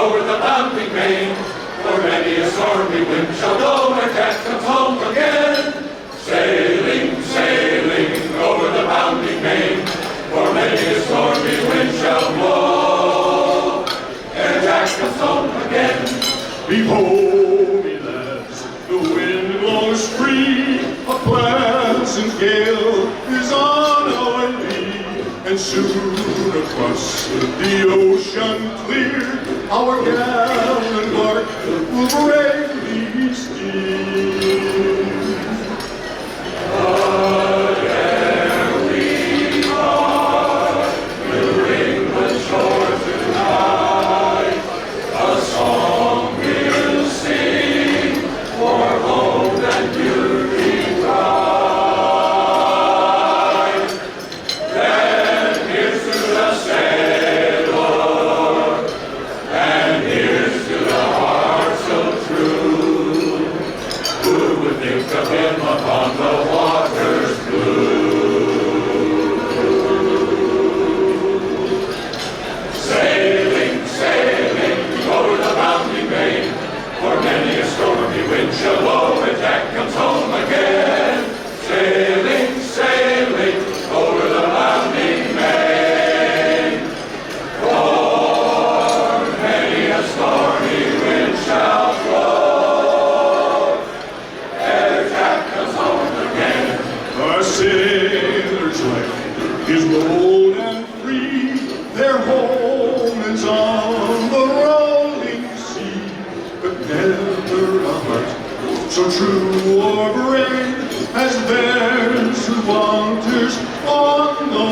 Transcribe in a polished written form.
over the bounding main. For many a stormy wind shall blow where Jack comes home again. Sailing, sailing over the bounding main. For many a stormy wind shall blow ere Jack comes home again. Behold, me lads, the wind blows free. A pleasant gale is on our lee, and soon across the ocean clear, our gallant bark will bravely steer. But ere we part New England shore tonight, a song we'll sing for hope and beauty bright. Then here's to the sailor, and here's to the heart so true. Who would think of him upon the waters blue? Sailing, sailing over the bounding main, for many a stormy wind shall blow and Jack comes home again. Sailing, sailing over the bounding main, for many a stormy wind shall blow ere Jack comes home again. A sailor's life is bold and free. Their home is on the rolling sea, but never a heart so true or brave as theirs who wanders on the